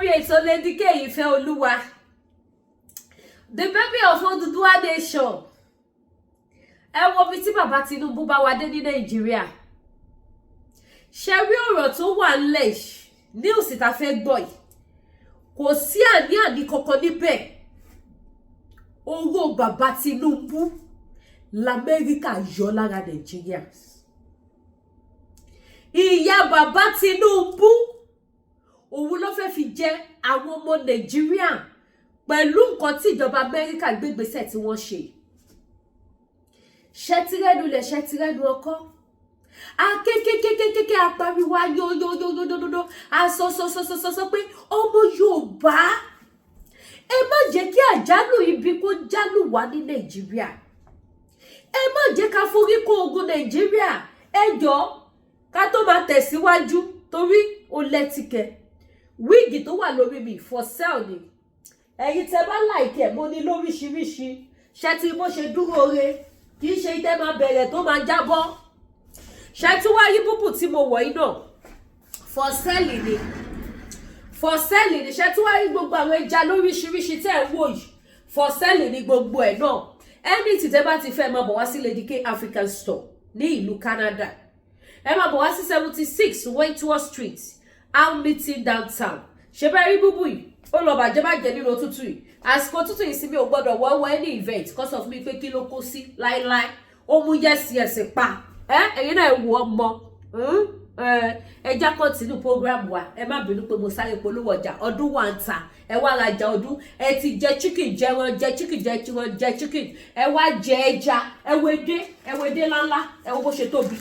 sórí ètò Lady K Ìfẹ́olúwa, the baby of Odùduwà nation. Ẹ wo bí tí bàbá Tinubu bá wá dé ní Nàìjíríà. Ṣé rí ọ̀rọ̀ tó wà ńlẹ̀ news tá fẹ́ gbọ́ yìí? Kò sí àní-àní kankan níbẹ̀. Owó bàbá Tinubu l'Amẹ́ríkà yọ lára Nàìjíríà. Ìyá bàbá Tinubu òun ló fẹ́ fi jẹ àwọn ọmọ Nàìjíríà pẹ̀lú nǹkan tí ìjọba Amẹ́ríkà gbégbèsè tí wọ́n ṣe. Ṣẹ́tírẹ́nu lẹ̀ ṣẹ́tírẹ́nu ọkọ́. Akékékékékéké apariwo ayóyóyóyóyóyó asọsọsọsọsọ pé ọmọ Yorùbá ẹ má jẹ́ kí àjálù ibi kó jálù wá ní Nàìjíríà. Ẹ má jẹ́ ká forí kó ogun Nàìjíríà. Ẹ jọ̀ọ́ ká tó máa tẹ̀síwájú torí ó lẹ́tìkẹ́. Wíìgì tó wà lórí mi for sale ni. Ẹ̀yin tẹ́ bá like ẹ̀ mo ní lóríṣiríṣi. Ṣé tí mo ṣe dúró re kì í ṣe ìtẹ́ máa bẹ̀rẹ̀ tó máa jábọ́. Ṣé tí wá yí búbù tí mo wọ̀ yìí náà for sale ni. For sale ni ṣé tí wá yí gbogbo àwọn ẹja lóríṣiríṣi tẹ́ ẹ̀ wò yìí for sale ni gbogbo ẹ̀ náà. Ẹni tí tẹ́ bá ti fẹ́ máa bọ̀ wá sí Lady K African Store ní ìlú Canada. Ẹ máa bọ̀ wá sí 76 Wentworth Street, Hamilton downtown. Ṣé bẹ́ẹ̀ rí búbù yìí? Ó lọ bàjẹ́ nínú òtútù yìí. Àsìkò òtútù yìí sí mi ò gbọ́dọ̀ wọ́ any event kó sọ fún mi pé kí ló kó sí láíláí. Ó mú yẹ́sì pa. Ẹ̀yin náà wò ọmọ. Ẹja continue program wa. Ẹ má bínú pé mo sáré polówó ọjà. Ọdún wà ń ta. Ẹ wá rajà ọdún. Ẹ ti jẹ chicken jẹ chicken jẹ chicken. Ẹ wá jẹ ẹja. Ẹwédé ńláńlá. Ẹ wo bó ṣe tóbi.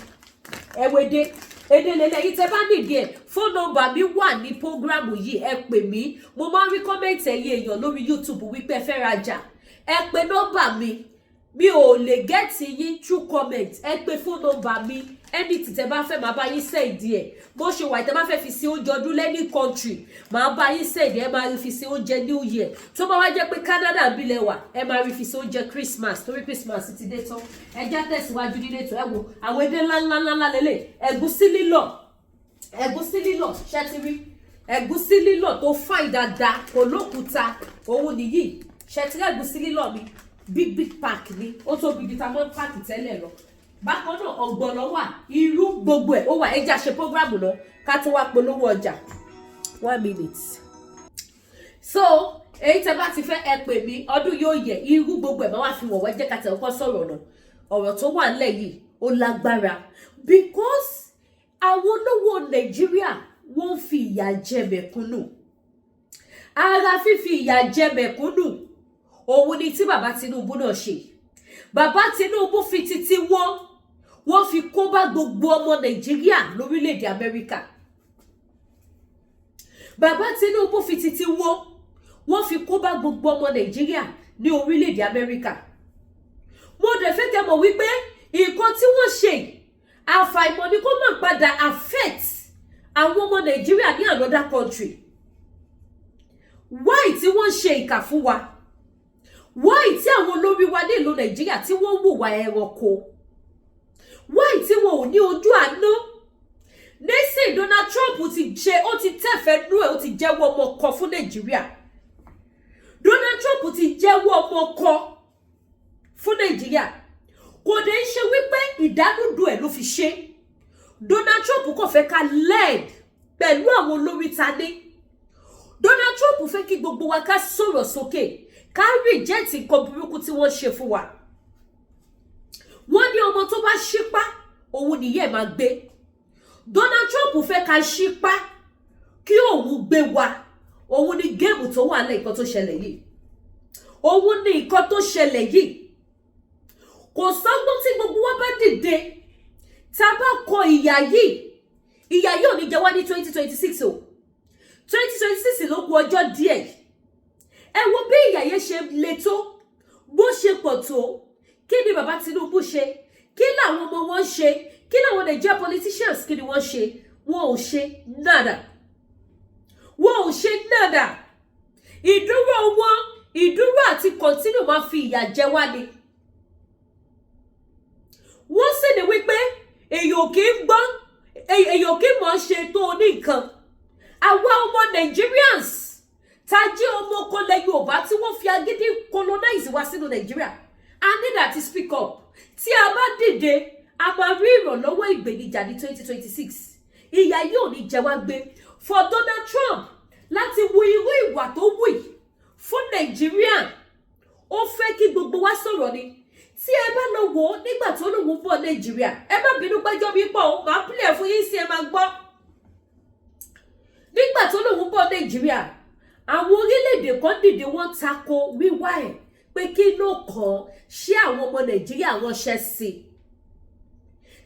Ẹwédé. Edelele yìí tẹ́ bá nídìí ẹ̀. Phone number mi wà ní program yìí. Ẹ pè mí. Mo máa ń rí comment ẹ̀yin èèyàn lórí YouTube wípé ẹ fẹ́ rajà. Ẹ pè number mi. Mi ò lè get yín through comment. Ẹ pè phone number mi. Anything tẹ́ bá fẹ́ máa bá yín send ẹ̀. Bó ṣe wà tẹ́ bá fẹ́ fi sí oúnjẹ ọdún lẹ́ní country. Máa bá yín send ẹ máa rí fi sí oúnjẹ New Year. Tó bá wá jẹ́ pé Canada bí lẹ wà, ẹ máa rí fi sí oúnjẹ Christmas torí Christmas ti dé tán. Ẹ já tẹ̀síwájú nílé tó ẹ wo àwọn èdè ńláńlá lélẹ̀. Ẹ̀gúsí lílọ̀ ṣé ti rí. Ẹ̀gúsí lílọ̀ tó fine dáadáa kò lókúta òun nìyí. Ṣé ti rí ẹ̀gúsí lílọ̀ mi? Big pack ni. Ó tó big diamond pack tẹ́lẹ̀ lọ. Bákan náà ọ̀gbọ̀nọ̀ wà, irú gbogbo ẹ̀ ó wà. Ẹ já ṣe program lọ ká tó wá polówó ọjà. 1 minute. So, èyí tẹ́ bá ti fẹ́ ẹ pè mí, ọdún yóò yẹ, irú gbogbo ẹ̀ máa wá fi wọ̀wọ́ jẹ́ ká tẹ̀ ọkọ sọ̀rọ̀ náà. Ọ̀rọ̀ tó wà nílẹ̀ yìí ó lágbára because àwọn olówó Nàìjíríà wọ́n fi ìyà jẹ mẹ̀kúnnù. Ara fífi ìyà jẹ mẹ̀kúnnù òun ni tí bàbá Tinubu náà ṣe. Bàbá Tinubu fi títí wọ́n fi kó bá gbogbo ọmọ Nàìjíríà lórílẹ̀-èdè Amẹ́ríkà. Bàbá Tinubu fi títí wọ́n fi kó bá gbogbo ọmọ Nàìjíríà ní orílẹ̀-èdè Amẹ́ríkà. Mo dẹ̀ fẹ́ kẹ́ mọ̀ wípé nǹkan tí wọ́n ṣe àfàìmọ̀ ni kó má padà affect àwọn ọmọ Nàìjíríà ní another country. Why tí wọ́n ṣe ìkà fún wa? Why tí àwọn olórí wa ní ìlú Nàìjíríà tí wọ́n hùwà ẹranko? Why tí wọn ò ní ojú àánú? Nísìn Donald Trump ti tẹ̀fẹ̀ nú ẹ̀ ó ti jẹ́wọ́ ọmọ kan fún Nàìjíríà. Donald Trump ti jẹ́wọ́ ọmọ kan fún Nàìjíríà. Kò dé ṣe wípé ìdánúdú ẹ̀ ló fi ṣe. Donald Trump kò fẹ́ ká lead pẹ̀lú àwọn olórí ta ní. Donald Trump fẹ́ kí gbogbo wa ká sọ̀rọ̀ sókè. Ká reject nǹkan burúkú tí wọ́n ṣe fún wa. Wọ́n ní ọmọ tó bá ṣípá òun nìyẹn máa gbé. Donald Trump fẹ́ ká ṣípá kí òun gbé wa. Òun ni géèmù tó wà lẹ́yìn nǹkan tó ṣẹlẹ̀ yìí. Òun ni nǹkan tó ṣẹlẹ̀ yìí. Kò sọ́gbọ́n tí gbogbo wa bá dìde. Tá bá kọ ìyà yìí ò ní jẹ wá ní 2026 o. 2026 ló kù ọjọ́ díẹ̀. Ẹ wo bí ìyà yẹn ṣe le tó, bó ṣe pọ̀ tó. Kí ni bàbá Tinubu ṣe? Kí làwọn ọmọ wọn ṣe? Kí làwọn Nigeria politicians kí ni wọ́n ṣe? Wọn ò ṣe nada. Ìdúró àti continue máa fi ìyà jẹ wá ni. Wọ́n sì ní wípé èyàn kì í gbọ́ èyàn kì í mọ̀ ṣe tó ní nǹkan. Àwa ọmọ Nigerians tají ọmọ kan lẹ Yorùbá tí wọ́n fi agídí colonize wá sínú Nàìjíríà, a need that speak up. Tí a bá dìde, a máa rí ìrànlọ́wọ́ ìgbènijà ní 2026. Ìyà yóò ní jẹ wá gbé. For Donald Trump láti wu irú ìwà tó wù yìí fún Nàìjíríà, ó fẹ́ kí gbogbo wa sọ̀rọ̀ ni. Tí ẹ bá lọ wò ó nígbà tó lòun bọ̀ Nàìjíríà, ẹ má bínú péjọ mi pọ̀ ó, máa pílẹ̀ fún yín sí ẹ máa gbọ́. Nígbà tó lòun bọ̀ Nàìjíríà, àwọn orílẹ̀-èdè kan dìde wọ́n tako wíwá ẹ̀ pé kí ló kàn ṣé àwọn ọmọ Nàìjíríà ránṣẹ́ sí i.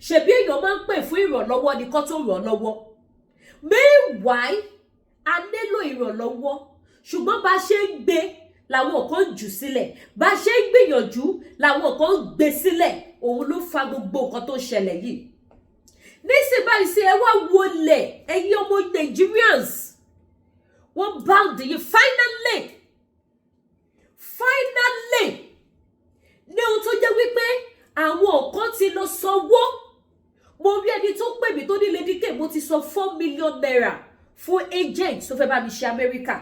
Ṣebí èèyàn máa ń pè fún ìrànlọ́wọ́ ni kó tó ràn lọ́wọ́. Meanwhile, a nílò ìrànlọ́wọ́, ṣùgbọ́n bá ṣe ń gbé làwọn kan jù sílẹ̀, bá ṣe ń gbìyànjú làwọn kan gbé sílẹ̀, òun ló fa gbogbo nǹkan tó ṣẹlẹ̀ yìí. Nísìnyí báyìí sí ẹ wá wọlé ẹ̀yin ọmọ Nigerians, wọ́n bound yìí finally ní ohun tó jẹ́ wípé àwọn kan ti lọ sanwó. Mo rí ẹni tó pè mí tó ní Lady K, mo ti sọ 4 million naira fún agent tó fẹ́ bá mi ṣe Amẹ́ríkà.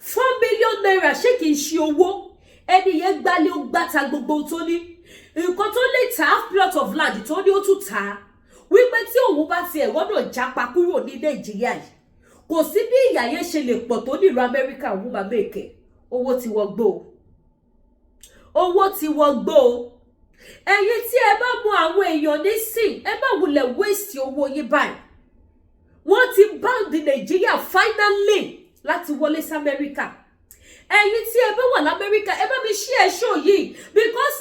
4 million naira ṣé kìí ṣe owó? Ẹni yẹn gbálé ó gbáta gbogbo tó ní. Nǹkan tó lè ta half plot of land tó ní ó tún ta. Wípé tí òun bá ti ẹ̀rọ náà jápa kúrò ní Nàìjíríà yìí, kò sí bí ìyà yẹn ṣe lè pọ̀ tó nílùú Amẹ́ríkà òun máa mèkè. Owó ti wọgbó. Owó ti wọgbó. Ẹ̀yin tí ẹ bá mọ àwọn èèyàn nísìn, ẹ má wulẹ̀ waste owó yín báyìí. Wọ́n ti bound Nàìjíríà finally láti wọlé sí Amẹ́ríkà. Ẹ̀yin tí ẹ bá wà l'Amẹ́ríkà, ẹ bá mi share show yìí because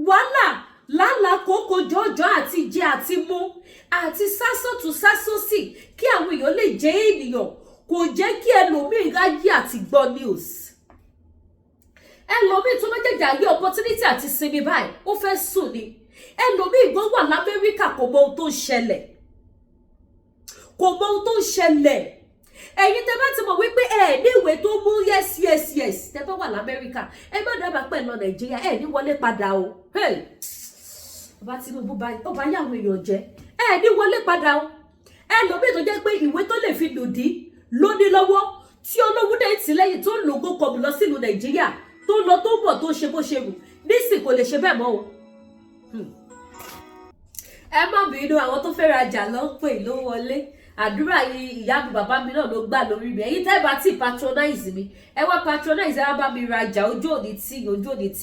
wàhálà lálàá kókó jọjọ àti jẹ àti mú àti sásọ̀tún sásọ̀sì kí àwọn èèyàn lè jẹ́ ènìyàn kò jẹ́ kí ẹlòmíì ráyè àti gbọ́ news. Ẹlòmíì tó lọ́jẹ̀jà rí opportunity àti sinmi báyìí, ó fẹ́ sùn ni. Ẹlòmíì gan wà l'Amẹ́ríkà kò mọ ohun tó ń ṣẹlẹ̀. Kò mọ ohun tó ń ṣẹlẹ̀. Ẹ̀yin tẹ́ bá ti mọ̀ wípé ẹ ní ìwé tó mú yes tẹ́ bá wà l'Amẹ́ríkà, ẹ má dábàá pẹ̀ lọ Nàìjíríà, ẹ ní wọlé padà o. Bàbá Tinubu ó bá yá àwọn èèyàn jẹ́, ẹ ní wọlé padà o. Ẹlòmíì tó jẹ́ pé ìwé tó lè fi lòdì ló ní lọ́wọ́ tí olówó dé tìlẹ́yìn tó lògó kọ̀ọ̀bù lọ sílùú Nàìjíríà tó lọ tó bọ̀ tó ṣe bó ṣe wù, nísìn kò lè ṣe bẹ́ẹ̀ mọ́ o. Ẹ má bínú, àwọn tó fẹ́ rajà ló ń pè ló wọlé. Àdúrà yìí ìyá mi bàbá mi náà ló gbà lórí mi. Ẹ̀yin tẹ́ bá ti patronize mi, ẹ wá patronize, ẹ wá bá mi rajà. Ojú òní tí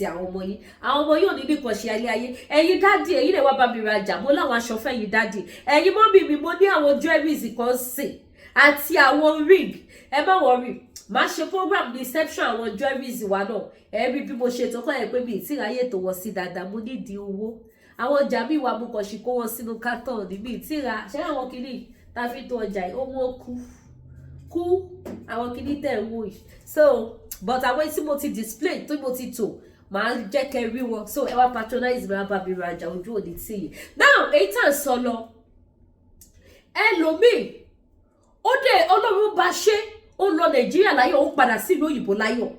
àwọn ọmọ yín. Àwọn ọmọ yín ò ní nìkan ṣe ayé. Ẹ̀yin dádì, ẹ̀yin lè wá bá mi rajà. Mo láwọn aṣọ fẹ́yìn dádì. Ẹ̀yin mọ́mì mi, mo ní àwọn jewelries kan sìn àti àwọn ring. Ẹ má worry, máa ṣe program reception àwọn jewelries wa náà. Ẹ rí bí mo ṣe tó kọ́ ẹ̀ pé mi ì tí ráyè tó wọ́n sí dáadáa, mo nídìí owó. Àwọn ọjà mi wà mo kàn ṣì kó wọn sínú carton ní mi ì tí ra. Ṣé àwọn kìíní ta fi tó ọjà yìí, ó wọ́n kú àwọn kìíní tẹ̀ ń wò yìí. So but àwọn tí mo ti display tó mo ti tò máa jẹ́ kẹ́ rí wọn. So ẹ wá patronize mi, wá bá mi rajà, ojú òní tì yìí. Now èyí tá à ń sọ lọ, ẹlòmíì ó dé Ọlọ́run bá ṣe ó lọ Nàìjíríà láyọ̀, ó padà sílùú òyìnbó láyọ̀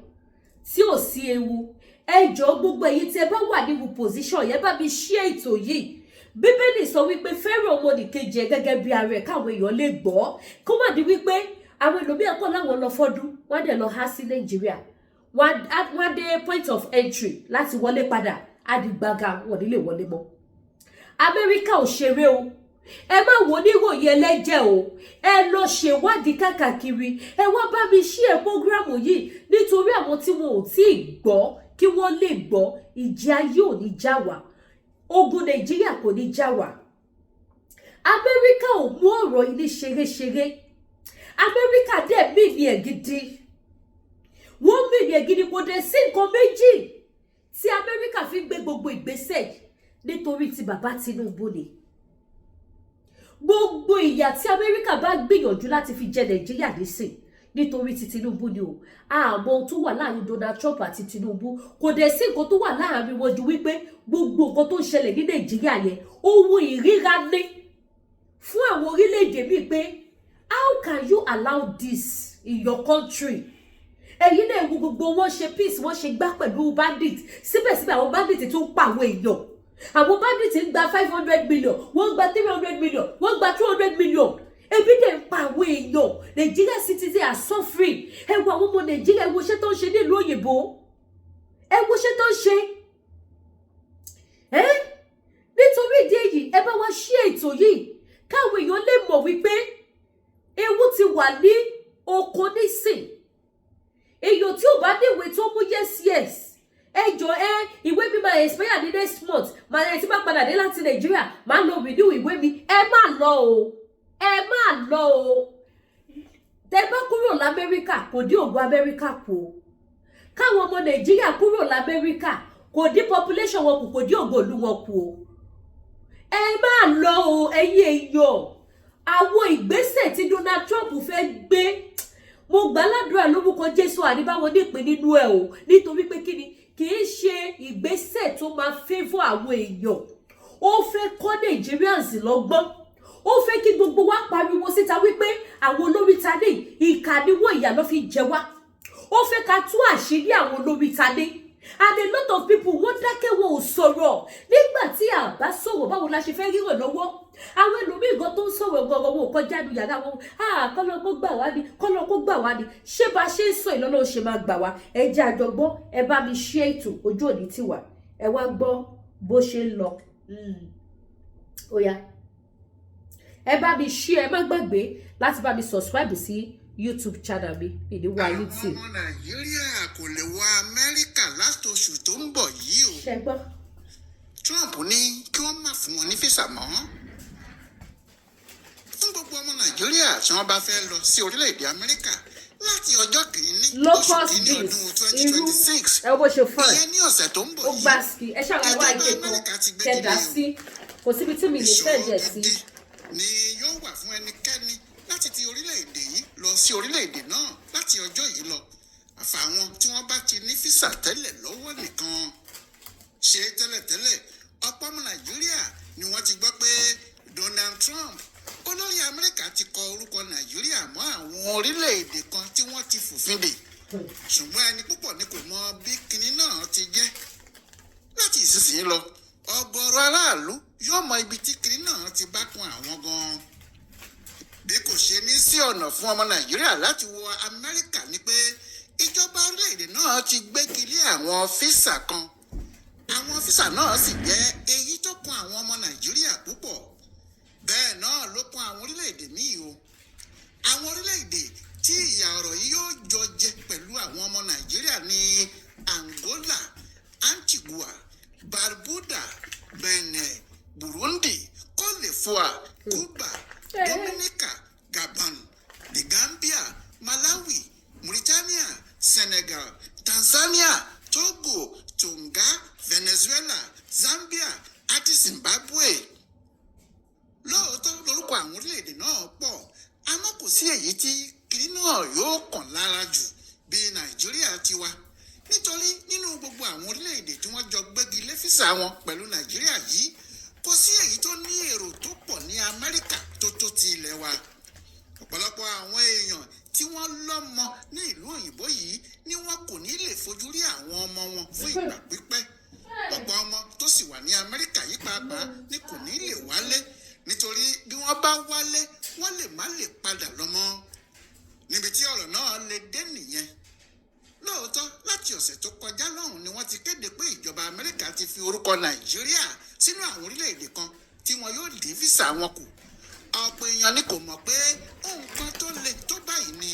tí ò sí ewu. Ẹ jọ̀ọ́ gbogbo èyí tí ẹ bá wà nínú position yẹn bá mi share ètò yìí. Bíbélì sọ wípé fẹ́ràn ọmọnìkejì ẹ gẹ́gẹ́ bí ara ẹ̀ káwọn èèyàn lè gbọ́. Kó má di wípé àwọn ẹlòmíràn kọ́ láwọn lọ fọ́dún, wọ́n dẹ̀ lọ há sí Nàìjíríà. Wọ́n dé point of entry láti wọlé padà, àdìgbàgà wọn nílé wọlé mọ́. Amẹ́ríkà ò ṣeré o. Ẹ má wo níròyìn ẹlẹ́jẹ̀ o. Ẹ lọ ṣèwádìí káàkiri. Ẹ wá bá mi share prógrámù yìí nítorí àwọn tí wọn ò tí ì gbọ́ kí wọ́n lè gbọ́. Ìjì ayé ò ní já wa. Ogun Nàìjíríà kò ní já wa. Amẹ́ríkà ò mú ọ̀rọ̀ ilé ṣeréṣeré. Amẹ́ríkà dẹ̀ mìíní ẹ̀ gidi. Wọ́n mìíní ẹ̀ gidi, kò dẹ̀ sí nǹkan méjì tí Amẹ́ríkà fi gbé gbogbo ìgbésẹ̀ nítorí ti bàbá Tinubu ni. Gbogbo ìyà tí Amẹ́ríkà bá gbìyànjú láti fi jẹ Nàìjíríà nísìn nítorí ti Tinubu ni o. Àmọ́ ohun tó wà láàrin Donald Trump àti Tinubu, kò dẹ̀ sí nǹkan tó wà láàrin wọn ju wípé gbogbo nǹkan tó ń ṣẹlẹ̀ ní Nàìjíríà yẹn ohun ìríra ní fún àwọn orílẹ̀-èdè bíi pé how can you allow this in your country? Ẹ̀yin náà wo gbogbo wọn ṣe peace, wọ́n ṣe gbá pẹ̀lú bandit, síbẹ̀síbẹ̀ àwọn bandit tó ń pa àwọn èèyàn. Àwọn bandit ń gba 500 million, wọ́n gba 300 million, wọ́n gba 200 million. ebi dẹ̀ ń pa àwọn èèyàn. Nigeria citizens are suffering. Ẹ wo àwọn ọmọ Nàìjíríà, ẹ wo iṣẹ́ tó ń ṣe nílùú òyìnbó, ẹ wo iṣẹ́ tó ń ṣe. Nítorí ìdí èyí, ẹ bá wa ṣí ètò yìí káwọn èèyàn lè mọ̀ wípé ewu ti wà ní oko nísìn. Èèyàn tí ò bá níwèé tó mú yes ìwé mi máa expire ní next month, màá rẹ̀ tí bá padà dé láti Nàìjíríà máa lọ renew ìwé mi. Ẹ má lọ o, ẹ má lọ o. Tẹ́ bá kúrò l'Amẹ́ríkà kò dín ògo Amẹ́ríkà kù o. Káwọn ọmọ Nàìjíríà kúrò l'Amẹ́ríkà kò dín population wọn kù, kò dín ògo ìlú wọn kù o. Ẹ má lọ o, ẹ̀yin èèyàn. Àwọn ìgbésẹ̀ tí Donald Trump fẹ́ gbé, mo gbà ládùúrà lórúkọ Jésù àníbáwọn nípìn nínú ẹ̀ o, nítorí pé kíni kì í ṣe ìgbésẹ̀ tó máa favour àwọn èèyàn. Ó fẹ́ kọ́ Nigerians lọ́gbọ́n. Ó fẹ́ kí gbogbo wa pariwo síta wípé àwọn olórí tadé ìkà ni wọ́n, ìyà ló fi jẹ wá. Ó fẹ́ ká tú àṣírí àwọn olórí tadé. And a lot of people wọ́n dákẹ́, wọn ò sọ̀rọ̀. Nígbà tí a bá sọ̀rọ̀, báwo la ṣe fẹ́ ríran lọ́wọ́? Àwọn ẹlòmíì gan tó ń sọ̀rọ̀ gbọ̀ngàn wọn ò kọjá nu yàrá wọn. Kọ́lọ́ kó gbà wá ni, kọ́lọ́ kó gbà wá ni. Ṣé bá ṣe ń sọ ìlọ́lọ́ ṣe máa gbà wá? Ẹ jẹ́ àjọgbọ́n, ẹ bá mi ṣe ètò ojú òní tiwa. Ẹ wá gbọ́ bó ṣe ń lọ. Ó yá. Ẹ bá mi ṣí, ẹ má gbàgbé láti bá mi subscribe sí YouTube channel mi ìdíwọ́ YouTube. Àwọn ọmọ Nàìjíríà kò lè wọ Amẹ́ríkà láti oṣù tó ń bọ̀ yìí o. Ṣé gbọ́? Trump ní kí wọ́n má fún wọn ní físà mọ́. Fún gbogbo ọmọ Nàìjíríà tí wọ́n bá fẹ́ lọ sí orílẹ̀-èdè Amẹ́ríkà láti ọjọ́ kìíní oṣù kìíní ọdún 2026. Ẹ wo ṣe fún ẹ. Ìyẹn ní ọ̀sẹ̀ tó ń bọ̀ yìí. Ó gbà sí ẹ ṣàlàyé wá ìké kan kẹdà sí. Kò síbi tí mi lè fẹ́ jẹ sí. Ni yóò wà fún ẹnikẹ́ni láti ti orílẹ̀-èdè yìí lọ sí orílẹ̀-èdè náà láti ọjọ́ yìí lọ. Àfàwọn tí wọ́n bá ti ní físà tẹ́lẹ̀ lọ́wọ́ nìkan. Ṣé tẹ́lẹ̀tẹ́lẹ̀ ọ̀pọ̀ ọmọ Nàìjíríà ni wọ́n ti gbọ́ pé Donald Trump olórí Amẹ́ríkà ti kọ orúkọ Nàìjíríà mọ́ àwọn orílẹ̀-èdè kan tí wọ́n ti fòfin dè. Ṣùgbọ́n ẹni púpọ̀ ni kò mọ bí kinní náà ti jẹ́. Láti ìsinsìnyí lọ, ọ̀gọ̀rọ̀ aráàlú yóò mọ ibi tí kinní náà ti bá kun àwọn gan-an. Bí kò ṣe ní sí ọ̀nà fún ọmọ Nàìjíríà láti wọ Amẹ́ríkà ni pé ìjọba orílẹ̀-èdè náà ti gbégi lé àwọn físà kan. Àwọn físà náà sì jẹ́ èyí tó kún àwọn ọmọ Nàìjíríà púpọ̀. Bẹ́ẹ̀ náà ló kún àwọn orílẹ̀-èdè míì o. Àwọn orílẹ̀-èdè tí ìyà ọ̀rọ̀ yìí yóò jọ jẹ pẹ̀lú àwọn ọmọ Nàìjíríà ní Angola, Antigua, Barbuda, Benin, Burundi, Côte d'Ivoire, Cuba, Dominica, Gabon, The Gambia, Malawi, Mauritania, Senegal, Tanzania, Togo, Tonga, Venezuela, Zambia àti Zimbabwe. Lóòótọ́ lórúkọ àwọn orílẹ̀-èdè náà pọ̀, àmọ́ kò sí èyí tí kiri náà yóò kàn lára jù bí Nàìjíríà ti wà. Nítorí nínú gbogbo àwọn orílẹ̀-èdè tí wọ́n jọ gbégi lé físà wọn pẹ̀lú Nàìjíríà yìí, kò sí èyí tó ní èrò tó pọ̀ ní Amẹ́ríkà tó ti ilẹ̀ wa. Ọ̀pọ̀lọpọ̀ àwọn èèyàn tí wọ́n lọ́mọ ní ìlú òyìnbó yìí ni wọn kò ní lè fojú rí àwọn ọmọ wọn fún ìgbà pípẹ́. Ọ̀pọ̀ ọmọ tó sì wà ní Amẹ́ríkà yìí pàápàá ni kò ní lè wálé, nítorí bí wọ́n bá wálé wọ́n lè má lè padà lọ mọ́. Níbi tí ọ̀rọ̀ náà lè dé nìyẹn. Lóòótọ́ láti ọ̀sẹ̀ tó kọjá lọ́hùn ni wọ́n ti kéde pé ìjọba Amẹ́ríkà ti fi orúkọ Nàìjíríà sínú àwọn orílẹ̀-èdè kan tí wọn yóò dín físà wọn kù. Ọ̀pọ̀ èèyàn ni kò mọ̀ pé nǹkan tó le tó báyìí ni.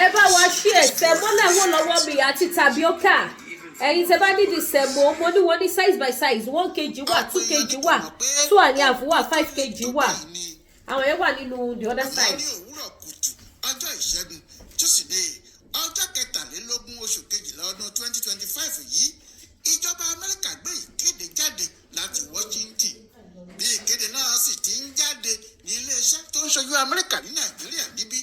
Ẹ bá wa ṣí ẹsẹ̀ mọ́lẹ̀ wọ́n lọ́wọ́ mi àti tapioca. Ẹ̀yin tẹ́ bá nídìí sẹ̀mó, mo ní wọ́n ní size by size, 1 kg wà, 2 kg wà, 2.5 wà, 5 kg wà. Àwọn yẹn wà nínú the other side. Ní òwúrọ̀ kùtù ọjọ́ ìṣẹ́gun Tuesday ọjọ́ 23 oṣù kejìlá ọdún 2025 yìí, ìjọba Amẹ́ríkà gbé ìkéde jáde láti Washington. Bí ìkéde náà sì ti ń jáde ní iléeṣẹ́ tó ń ṣojú Amẹ́ríkà ní Nàìjíríà níbí,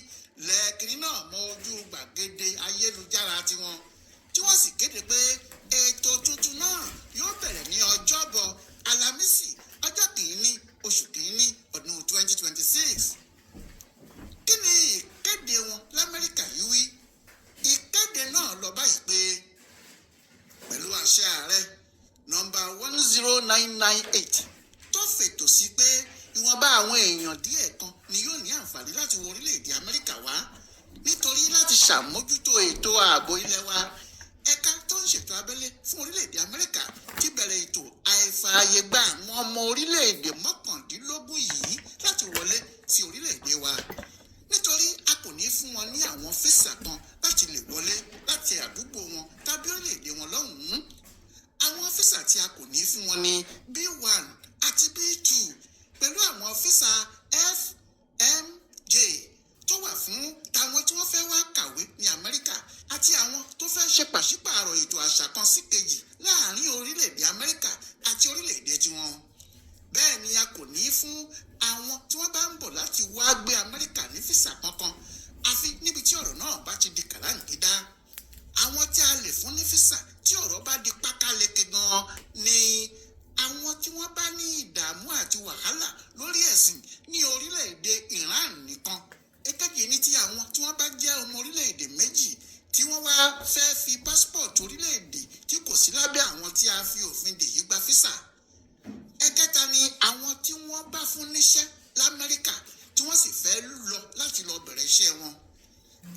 lẹ́ẹ̀kìnní náà mọ ojú gbàgede ayélujára tiwọn, tí wọ́n sì kéde pé ètò tuntun náà yóò bẹ̀rẹ̀ ní ọjọ́bọ̀ Alámísì ọjọ́ kìíní oṣù kìíní ọdún 2026. Kí ni ìkéde wọn l'Amẹ́ríkà yìí wí? Ìkéde náà lọ báyìí pé pẹ̀lú àṣẹ ààrẹ nọ́mbà 10998 tó fètò sí pé ìwọ̀nba ìwọ̀nba àwọn èèyàn díẹ̀ kan ni yóò ní àǹfààní láti wọ orílẹ̀-èdè Amẹ́ríkà wá nítorí láti ṣàmójútó ètò ààbò ilẹ̀ wa. Ẹ̀ka tó ń ṣètò abẹ́lé fún orílẹ̀-èdè Amẹ́ríkà ti bẹ̀rẹ̀ ètò àìfààyè gba àwọn ọmọ orílẹ̀-èdè 19 yìí láti wọlé sí orílẹ̀-èdè wa nítorí a kò ní fún wọn ní àwọn físà kan láti lè wọlé láti àdúgbò wọn tàbí orílẹ̀-èdè wọn lọ́hùn-ún. Àwọn físà tí a kò ní fún wọn ní B1 àti B2 pẹ̀lú àwọn físà FMJ tó wà fún tàwọn tí wọ́n fẹ́ wá kàwé ní Amẹ́ríkà àti àwọn tó fẹ́ ṣe pàṣípààrọ̀ ètò àṣà kan sí kejì láàrin orílẹ̀-èdè Amẹ́ríkà àti orílẹ̀-èdè tiwọn. Bẹ́ẹ̀ ni a kò ní fún àwọn tí wọ́n bá ń bọ̀ láti wá gbé Amẹ́ríkà ní físà kankan àfi níbi tí ọ̀rọ̀ náà bá ti di kàláǹgídá. Àwọn tí a lè fún ní físà tí ọ̀rọ̀ bá di pákáleke gan-an ni àwọn tí wọ́n bá ní ìdààmú àti wàhálà lórí ẹ̀sìn ní orílẹ̀-èdè Iran nìkan. Èkejì ní ti àwọn tí wọ́n bá jẹ́ ọmọ orílẹ̀-èdè méjì tí wọ́n wá fẹ́ fi pásítọ̀tù orílẹ̀-èdè tí kò sí lábẹ́ àwọn tí a fi òfin dè yí gba físà. Ẹ̀kẹta ni àwọn tí wọ́n bá fún níṣẹ́ l'Amẹ́ríkà tí wọ́n sì fẹ́ lọ láti lọ bẹ̀rẹ̀ iṣẹ́ wọn.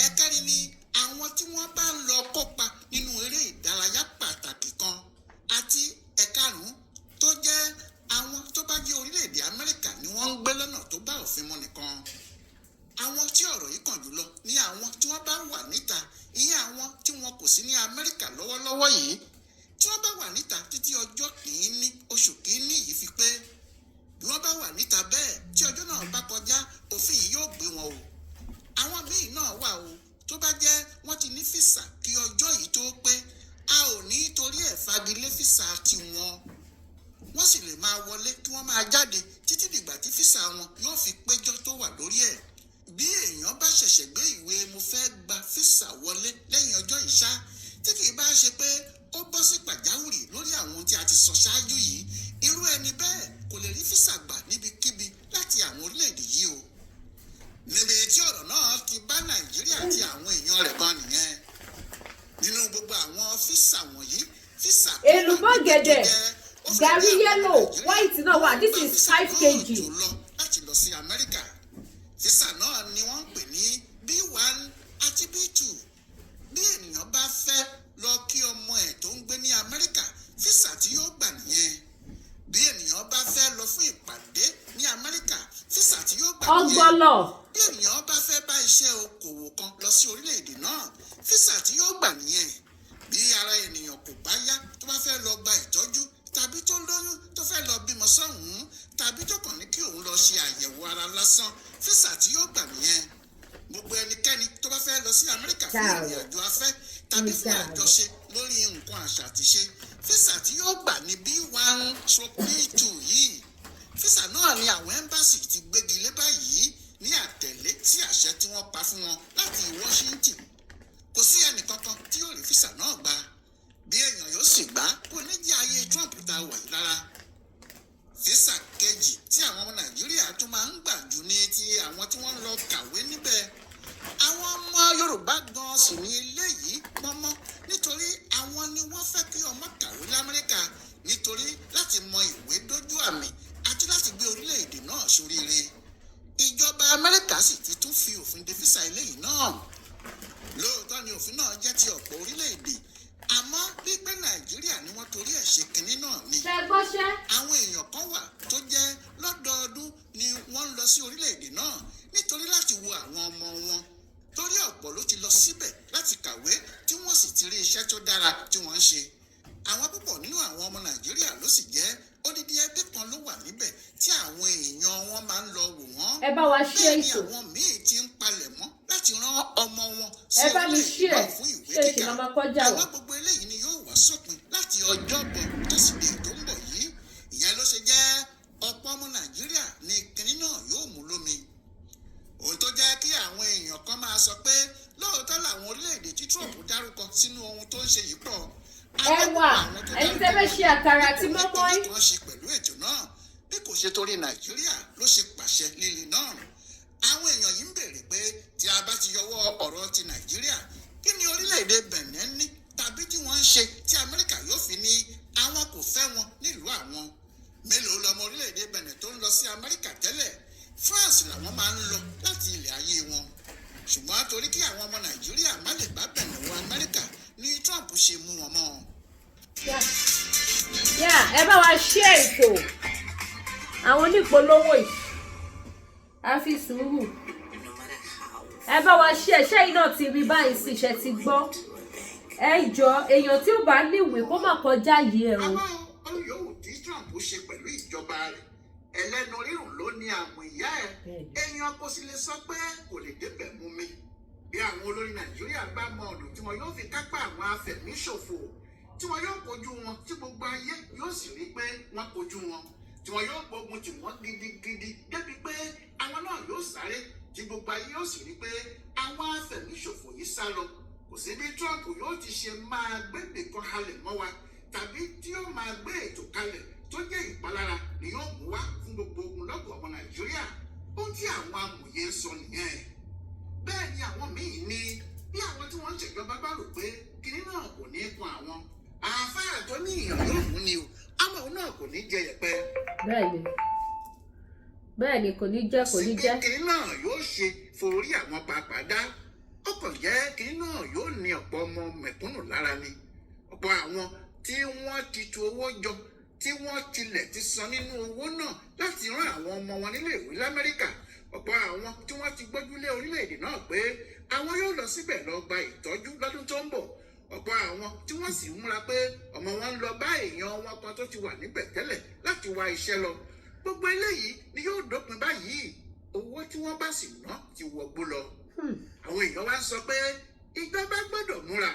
Ẹ̀kẹrin ni àwọn tí wọ́n bá ń lọ kópa nínú eré ìdárayá pàtàkì kan àti ẹ̀karùn-ún tó jẹ́ àwọn tó bá jẹ́ orílẹ̀-èdè Amẹ́ríkà ni wọ́n ń gbé lọ́nà tó bá òfin mu nìkan. Àwọn tí ọ̀rọ̀ yìí kàn jùlọ ni àwọn tí wọ́n bá wà níta, ìyẹn àwọn tí wọn kò sí ní Amẹ́ríkà lọ́wọ́lọ́wọ́ yìí. Tí wọ́n bá wà níta títí ọjọ́ kìíní oṣù kìíní yìí fi pé, bí wọ́n bá wà níta bẹ́ẹ̀ tí ọjọ́ náà bá kọjá, òfin yìí yóò gbé wọn o. Àwọn míì náà wà o tó bá jẹ́ wọ́n ti ní físà kí ọjọ́ yìí tó pé, a ò ní torí ẹ̀ fagilé físà tiwọn. Wọ́n sì lè máa wọlé kí wọ́n máa jáde títí dìgbà tí físà wọn yóò fi péjọ tó wà lórí ẹ̀. Bí èèyàn bá ṣẹ̀ṣẹ̀ gbé ìwé mo fẹ́ gba físà wọlé lẹ́yìn ọjọ́ ìṣá tí kì í bá ṣe pé ó bọ́ sí pàjáwìrì lórí àwọn tí a ti sọ ṣáájú yìí, irú ẹni bẹ́ẹ̀ kò lè rí físà gbà níbikíbi láti àwọn orílẹ̀-èdè yìí o. Níbi tí ọ̀rọ̀ náà ti bá Nàìjíríà àti àwọn èèyàn rẹ̀ gan nìyẹn. Nínú gbogbo àwọn físà wọ̀nyí, físà èlùbọ́ gẹ̀dẹ̀ gàrí yẹ́lò white náà wà, this is 5 kg. Láti lọ sí Amẹ́ríkà, físà náà ni wọ́n ń pè ní B1 àti B2. Bí ènìyàn bá fẹ́ lọ kí ọmọ ẹ̀ tó ń gbé ní Amẹ́ríkà, físà tí yóò gbà nìyẹn. Bí ènìyàn bá fẹ́ lọ fún ìpàdé ní Amẹ́ríkà, físà tí yóò gbà nìyẹn. Ọgbọ́lọ̀. Bí ènìyàn bá fẹ́ bá iṣẹ́ okòwò kan lọ sí orílẹ̀-èdè náà, físà tí yóò gbà nìyẹn. Bí ara ènìyàn kò bá yá tó bá fẹ́ lọ gba ìtọ́jú tàbí tó lóyún tó fẹ́ lọ bímọ sọ́hùn-ún tàbí tó kàn ní kí òun lọ ṣe àyẹ̀wò ara lásán, físà tí yóò gbà nìyẹn. Gbogbo ẹnikẹ́ni tó bá fẹ́ lọ sí Amẹ́ríkà fún ìrìn àjò afẹ́ tàbí fún àjọṣe lórí nǹkan àṣà àti ṣe, físà tí yóò gbà ní B1/B2 yìí. Físà náà ni àwọn ẹ́mbásì ti gbégi lé báyìí ní àtẹ̀lé sí àṣẹ tí wọ́n pa fún wọn láti Washington. Kò sí ẹnìkankan tí yóò rí físà náà gbà. Bí èèyàn yóò sì gbà kò ní jẹ́ ayé Trump tá a wà yìí rárá. Físà kejì tí àwọn ọmọ Nàìjíríà tún máa ń gbà jù ní ti àwọn tí wọ́n ń lọ kàwé níbẹ̀. Àwọn ọmọ Yorùbá gan sì ní eléyìí pọ́nmọ́ nítorí àwọn ni wọ́n fẹ́ kí ọmọ kàwé l'Amẹ́ríkà nítorí láti mọ ìwé dójú àmì àti láti gbé orílẹ̀-èdè náà sóríire. Ìjọba Amẹ́ríkà sì ti tún fi òfin de físà eléyìí náà. Lóòótọ́ ni òfin náà jẹ́ ti ọ̀pọ̀ orílẹ̀-èdè, àmọ́ gbígbé Nàìjíríà ni wọ́n torí ẹ̀ ṣe kinní náà ni. Àwọn èèyàn kan wà tó jẹ́ lọ́dọọdún ni wọ́n ń lọ sí orílẹ̀-èdè náà nítorí láti wo àwọn ọmọ wọn. Torí ọ̀pọ̀ ló ti lọ síbẹ̀ láti kàwé tí wọ́n sì ti rí iṣẹ́ tó dára tí wọ́n ń ṣe. Àwọn púpọ̀ nínú àwọn ọmọ Nàìjíríà ló sì jẹ́ odidi ẹbí kan ló wà níbẹ̀ tí àwọn èèyàn wọn máa ń lọ wò wọ́n. Ẹ bá wa ṣe bẹ́ẹ̀ ni ètò. àwọn míì ti ń palẹ̀ mọ́ láti rán ọmọ wọn sí Ẹ bá mi ṣe orílẹ̀-èdè ẹ̀ náà fún ìwé ṣe kíkà. ìṣìnà máa kọjá Àwọn wà. gbogbo eléyìí ni yóò wá sópin láti Ọjọ́bọ̀ Tọ́sídẹ̀ẹ́ tó ń bọ̀ yìí. Ìyẹn ló ṣe jẹ́ ọ̀pọ̀ ọmọ Nàìjíríà ní kinní náà yóò mú lómi. Ohun tó jẹ́ kí àwọn èèyàn kan máa sọ pé lóòótọ́ làwọn orílẹ̀-èdè tí Trump dárúkọ sínú ohun tó ń ṣe yìí pọ̀. Ẹ wà, ẹ̀yin tẹ́ fẹ́ ṣe àkàrà àti mọ́mọ́í. Kò ní kan ṣe pẹ̀lú ètò náà bí kò ṣe torí Nàìjíríà ló ṣe pàṣẹ líle náà. Àwọn èèyàn yìí ń béèrè pé tí a bá ti yọwọ́ ọ̀rọ̀ ti Nàìjíríà, kí ni orílẹ̀-èdè Benin ní tàbí tí wọ́n ń ṣe tí Amẹ́ríkà yóò fi ní àwọn kò fẹ́ wọn nílùú àwọn? Mélòó lọmọ ọmọ orílẹ̀-èdè Benin tó ń lọ sí Amẹ́ríkà tẹ́lẹ̀ France làwọn máa ń lọ láti ilẹ̀ ayé wọn ṣùgbọ́n torí kí àwọn ọmọ Nàìjíríà má lè bá Benin wọ Amẹ́ríkà ni Trump ṣe mú wọn mọ́. ẹ bá wa ṣe ètò àwọn onípolówó yìí a fi sùúrù ẹ bá wa ṣe ẹṣẹ́ yìí náà ti rí báyìí sí iṣẹ́ ti gbọ́ ẹ jọ èèyàn tí ó bá níwèé kó má kọjá yìí ẹ o. àwọn yòówù tí Trump ṣe pẹ̀lú ìjọba rẹ̀ ẹlẹ́nu rírùn ló ní àwọn ìyá ẹ̀ èèyàn kò sì lè sọ pé kò lè débẹ̀ mú mi bí àwọn olórí Nàìjíríà bá mọ ọ̀nà tí wọn yóò fi kápá àwọn afẹ̀míṣòfò tí wọn yóò kojú wọn tí gbogbo ayé yóò sì rí pé wọn kojú wọn tí wọn yóò gbógun tì wọ́n gidigidi débi pé àwọn náà yóò sáré tí gbogbo ayé yóò sì rí pé àwọn afẹ̀míṣòfò yìí sá lọ kò sí bí Trump yóò ti ṣe máa gbé nìkan halẹ̀ mọ́ wa tàbí tí yóò máa gbé ètò kalẹ̀ tó jẹ́ ìpalára ni yóò mú wá fún gbogbo ogunlọ́gọ̀ ọmọ Nàìjíríà ohun tí àwọn amòye ń sọ nìyẹn bẹ́ẹ̀ ni àwọn míì ní bí àwọn tí wọ́n ń ṣèjọba bá rò pé kinní náà kò ní kún àwọn àáfàá tó ní ìyàn yóò mú ni o àmọ́ òun náà kò ní jẹ yẹ̀pẹ̀. bẹ́ẹ̀ni kò ní jẹ́ kinní náà yóò ṣe forí àwọn pàápàá dá ó kàn jẹ́ kinní náà yóò ní ọ̀pọ̀ ọmọ mẹ̀kúnnù lára ni ọ̀pọ̀ àwọn tí wọ́n ti tu owó jọ tí wọ́n tilẹ̀ ti san nínú owó náà láti rán àwọn ọmọ wọn nílé ìwé l'Amẹ́ríkà ọ̀pọ̀ àwọn tí wọ́n ti gbójúlé orílẹ̀-èdè náà pé àwọn yóò lọ síbẹ̀ lọ gba ìtọ́jú lọ́dún tó ń bọ̀ ọ̀pọ̀ àwọn tí wọ́n sì múra pé ọmọ wọn ń lọ bá èèyàn wọn kan tó ti wà níbẹ̀ tẹ́lẹ̀ láti wá iṣẹ́ lọ gbogbo eléyìí ni yóò dópin báyìí owó tí wọ́n bá sì ná ti wọgbó lọ àwọn èèyàn wá ń sọ pé ìjọba gbọ́dọ̀ múra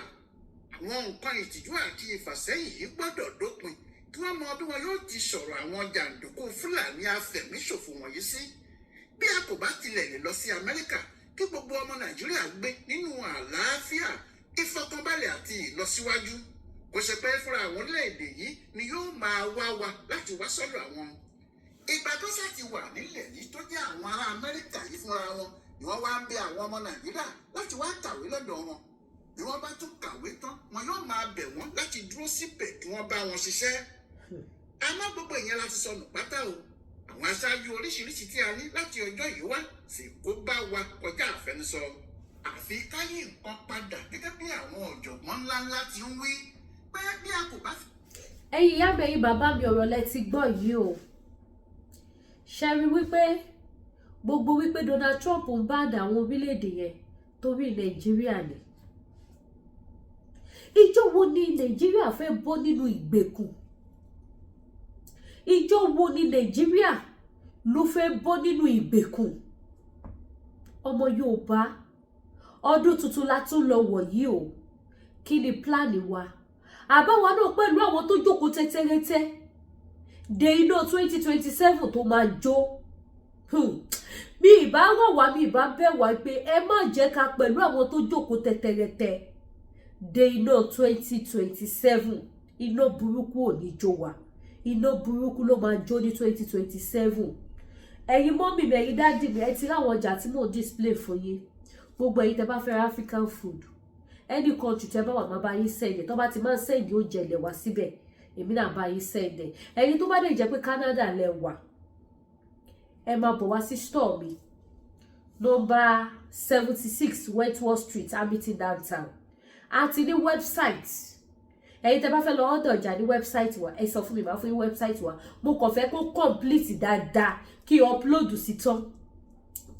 àwọn nǹkan ìtìjú àti ìfàsẹ́yìn yìí gbọ́dọ̀ dópin kí wọ́n mọ bí wọn yóò ti sọ̀rọ̀ àwọn jàǹdùkú Fúlàní afẹ̀míṣòfò wọ̀nyí sí bí a kò bá tilẹ̀ lè lọ sí Amẹ́ríkà kí gbogbo ọmọ Nàìjíríà gbé nínú àlàáfíà ìfọkànbalẹ̀ àti ìlọsíwájú kò ṣe pé fúnra àwọn orílẹ̀-èdè yìí ni yóò máa wá wa láti wá sọ́dọ̀ àwọn ìgbà tó sá ti wà nílẹ̀ yìí tó jẹ́ àwọn ará Amẹ́ríkà yìí fúnra wọn ni wọ́n wá ń bẹ àwọn ọmọ Nàìjíríà láti wá kàwé lọ́dọ̀ wọn bí wọ́n bá tún kàwé tán wọn yóò máa bẹ̀ wọ́n láti dúró síbẹ̀ kí wọ́n bá wọn ṣiṣẹ́ àmọ́ gbogbo ìyẹn láti sọnù pátá o àwọn aṣáájú oríṣiríṣi tí a ní láti ọjọ́ yìí wá sì kó bá wa kọjá àfẹnusọ àfi káyé nǹkan padà gẹ́gẹ́ bí àwọn ọ̀jọ̀gbọ́n ńláńlá ti ń wí pé bí a kò bá. ẹ̀yin ìyá mi ẹ̀yin bàbá mi ọ̀rọ̀ lẹ ti gbọ́ yìí o ṣe rí wípé gbogbo wípé Donald Trump ń bá àwọn orílẹ̀-èdè yẹn torí Nàìjíríà ni ìjọ wo ni Nàìjíríà fẹ́ bọ́ nínú ìgbèkùn ìjọ wo ni Nàìjíríà ló fẹ́ bọ́ nínú ìgbèkùn ọmọ Yorùbá ọdún tuntun la tún lọ wọ̀ yìí o kí ni pláàni wa àbáwa náà pẹ̀lú àwọn tó jókòó tẹ́tẹ́rẹ́tẹ́ dé iná 2027 tó máa jó mi ìbá rọ̀ wá mi ìbá bẹ̀ wá pé ẹ má jẹ́ ká pẹ̀lú àwọn tó jókòó tẹ́tẹ́rẹ́tẹ́ dé iná 2027 iná burúkú ò ní jó wa iná burúkú ló máa jó ní 2027 ẹ̀yin mọ́mì mi ẹ̀yin dáàdì mi ẹ ti ráwọn ọjà tí mò ń display fún yín gbogbo ẹ̀yin tẹ́ bá fẹ́ African food any country tẹ́ bá wà má bá yín send tó bá ti máa send oúnjẹ ilẹ̀ wá síbẹ̀ èmi náà bá yín send ẹ̀yin tó bá dẹ̀ jẹ́ pé Canada lẹ wà ẹ máa bọ̀ wá sí store mi number 76 Wentworth Street Hamilton downtown àti ní website ẹ̀yin tẹ́ bá fẹ́ lọ order ọjà ní website wa ẹ sọ fún mi máa fún yín website wa mo kàn fẹ́ kó complete dáadáa kí upload sí tán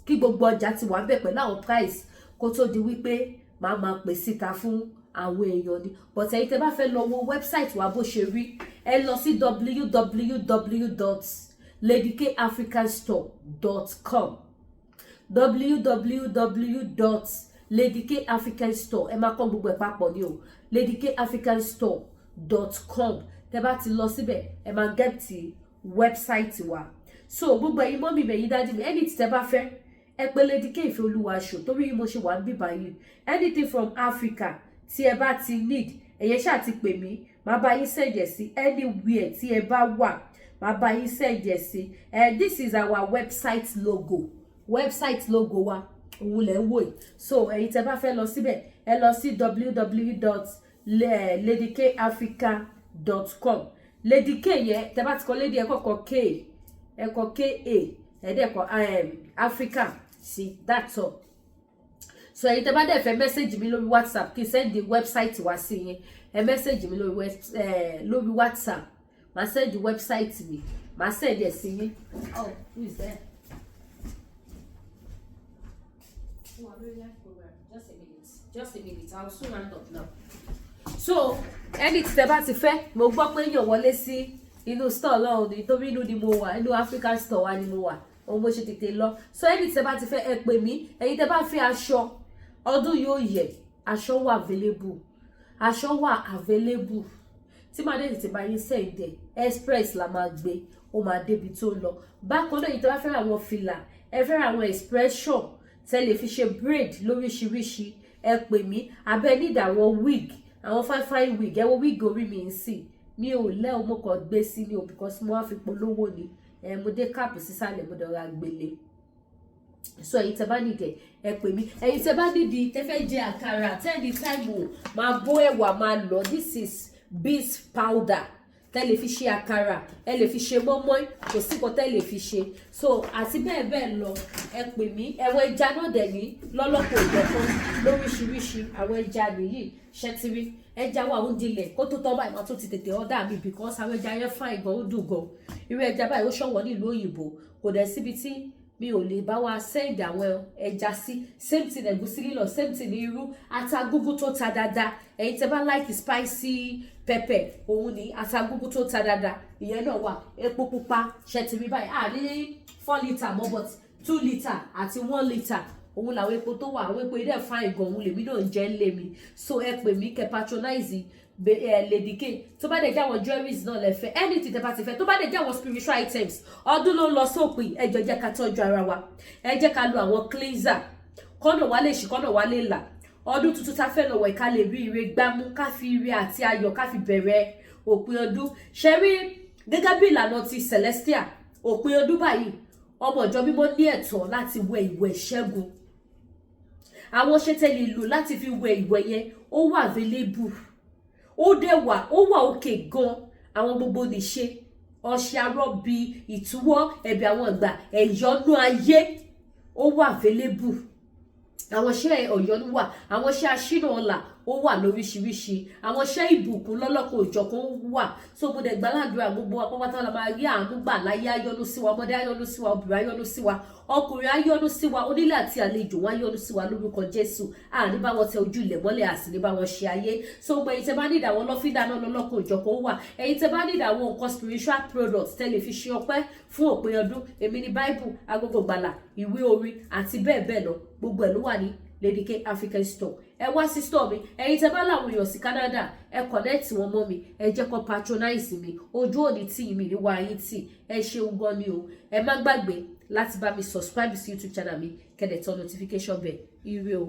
kí gbogbo ọjà ti wà ńbẹ̀ pẹ̀lú àwọn price kó tó di wípé màá máa pè síta fún àwọn èèyàn ni but ẹ̀yin tẹ́ bá fẹ́ lọ wo website wa bó ṣe rí ẹ lọ sí www.ladykafricanstore.com www.ladykafricanstore ẹ máa kọ gbogbo ẹ̀ papọ̀ ni o ladykafricanstore.com tẹ́ bá ti lọ síbẹ̀ ẹ máa get website wa so gbogbo ẹ̀yin mọ́mì mẹ̀yin dájú mi ẹni tí tẹ́ bá fẹ́ ẹ pè Lady K Ìfẹ́olúwa show torí mo ṣe wà ń bíbá yìí anything from Africa tí ẹ bá ti need ẹ̀yẹ ṣáà ti pè mí màá bá yín sẹ̀jẹ̀ sí anywhere tí ẹ bá wà màá bá yín sẹ̀jẹ̀ sí this is our website logo wa òun lẹ̀ ń wò yìí so ẹ̀yin tẹ́ bá fẹ́ lọ síbẹ̀ ẹ lọ sí www.ladykafrica.com Lady K yẹn tẹ́ bá ti kọ lady ẹ kọ́kọ́ K ẹ kọ KA ẹ dẹ̀ kọ Africa sí, that's all. So ẹ̀yin tẹ́ bá dẹ̀ fẹ́ message mi lórí WhatsApp kí n send the website wá sí yín, ẹ message mi lórí WhatsApp, màá send the website mi, màá send ẹ̀ sí yín. Oh, who is there? Just a minute, I'll soon round up now. So ẹni tí tẹ́ bá ti fẹ́, mo gbọ́ pé yàn wọlé sí inú store lọ́hùn nítorí inú ni mo wà, inú African store wa ni mo wà, òun mo ṣe tètè lọ. So ẹni tí tẹ́ bá ti fẹ́ ẹ pè mí, ẹ̀yin tẹ́ bá fẹ́ aṣọ ọdún yóò yẹ, aṣọ wà available, aṣọ wà available. Tí màá dé tètè bá yín sẹ́ǹdẹ̀ express la máa gbé, ó máa débi tó lọ. Bákan náà ẹ̀yin tẹ́ bá fẹ́ àwọn fìlà, ẹ fẹ́ àwọn expression tẹ́ lè fi ṣe braid lóríṣiríṣi, ẹ pè mí. Abẹ́ need àwọn wig, àwọn fine wig, ẹ wo wig orí mi ń sìn, mi ò lẹ́ o, mo kàn gbé sí ni o because mo wá fi polówó ni, mo dé káàpù sísàlẹ̀ mo dọ̀ra gbélé. So ẹ̀yin tẹ́ bá nídìí ẹ pè mí. Ẹ̀yin tẹ́ bá nídìí tẹ́ fẹ́ jẹ àkàrà, tẹ́ ní time o máa bó ẹ̀wà máa lọ, this is beans powder tẹ́ lè fi ṣe àkàrà, ẹ lè fi ṣe mọ́mọ́í, kò sí nǹkan tẹ́ lè fi ṣe. So àti bẹ́ẹ̀ bẹ́ẹ̀ lọ, ẹ pè mí. Ẹ̀wọ̀n ẹja náà dẹ̀ ní lọ́lọ́pọ̀ ìjọ̀kan lóríṣiríṣi, àwọn ẹja nìyí ṣẹ́tírí, ẹja wà ń dilẹ̀ kó tó tọ́ báyìí máa tó ti tètè ọ̀dà mi because àwọn ẹja yẹn fine gan, ó dùn gan. Irú ẹja báyìí ó ṣọ̀wọ́n nílùú òyìnbó, kò dẹ̀ síbi tí mi ò lè bá wa send àwọn ẹja sí. Same thing ẹ̀gúsí lílọ̀, same thing ní irú, atagúngún tó ta dáadáa. Ẹ̀yin tẹ́ bá like spicy pepper, òun ni atagúngún tó ta dáadáa, ìyẹn náà wà. Epo pupa ṣẹ́tírí báyìí ní 4 litre mọ́ but 2 litre àti 1 litre, òun làwọn epo tó wà. Àwọn epo ilé fine gan, òun lèmi náà ń jẹ ńlé mi. So ẹ pè mí kẹ́ patronize Lady K. Tó bá dẹ̀ jẹ́ àwọn jewelries náà lẹ fẹ́, anything tẹ́ bá ti fẹ́. Tó bá dẹ̀ jẹ́ àwọn spiritual items, ọdún ló ń lọ sópin, ẹ jọ̀ọ́ jẹ́ ká tọ́jú ara wa, ẹ jẹ́ ká lo àwọn cleanser, kọ́nà wa lè ṣí, kọ́nà wa lè là. Ọdún tuntun tá fẹ́ lọ wẹ̀ ká lè rí ire gbámú, ká fi ire àti ayọ̀ ká fi bẹ̀rẹ̀ òpin ọdún. Ṣé rí gẹ́gẹ́ bí ìlànà ti Celestial, òpin ọdún báyìí ọmọ ìjọ mímọ́ ní ẹ̀tọ́ láti wẹ̀ ìwẹ̀ ìṣẹ́gun. Àwọn ṣe tẹ́ lè lò láti fi wẹ̀ ìwẹ̀ yẹn ó wà available, ó wà òkè gan. Àwọn gbogbo nìṣe, ọṣẹ arọ́bí, ìtúwọ́, ẹ̀bẹ̀ àwọn ìgbà, ẹ̀yọ́nú ayé ó wà available. Àwọn iṣẹ́ ọ̀yọ́nú wà, àwọn iṣẹ́ aṣínà ọ̀la ó wà lóríṣiríṣi, àwọn iṣẹ́ ìbùkún lọ́lọ́kọ̀ òjọ̀kan wà. So mo dẹ̀ gbàládùra gbogbo apápátá la máa rí àánú gbà láyé, ayọ́nú sí wa, ọmọdé ayọ́nú sí wa, obìnrin ayọ́nú sí wa, ọkùnrin ayọ́nú sí wa, onílé àti àlejò wọn ayọ́nú sí wa lórúkọ Jésù. Àní bá wọn tẹ ojú ilẹ̀ mọ́lẹ̀, àsì ní bá wọn ṣe ayé. So gbogbo ẹ̀yin tẹ́ bá ní ìdáwọ́ lọ́fíńdà náà lọ́lọ́kọ̀ òjọ̀kan wà. Ẹ̀yin tẹ́ bá ní ìdáwọ́ nǹkan spiritual products tẹ́ lè fi ṣe ọpẹ́ fún òpin ọdún, èmi ní Bible, agogo gbàlà, ìwé orin àti bẹ́ẹ̀ bẹ́ẹ̀ lọ, gbogbo ẹ̀ ló wà ní Lady K African Store. Ẹ wá sí store mi. Ẹ̀yin tẹ́ bá láwọn èèyàn sí Canada, ẹ connect wọn mọ́ mi, ẹ jẹ́ kó patronize mi, ojú òní tí mi ní wá yín tì. Ẹ ṣeun gan ni o. Ẹ má gbàgbé láti bá mi subscribe sí YouTube channel mi, kẹ́dẹ̀ tán notification bell. Ire o.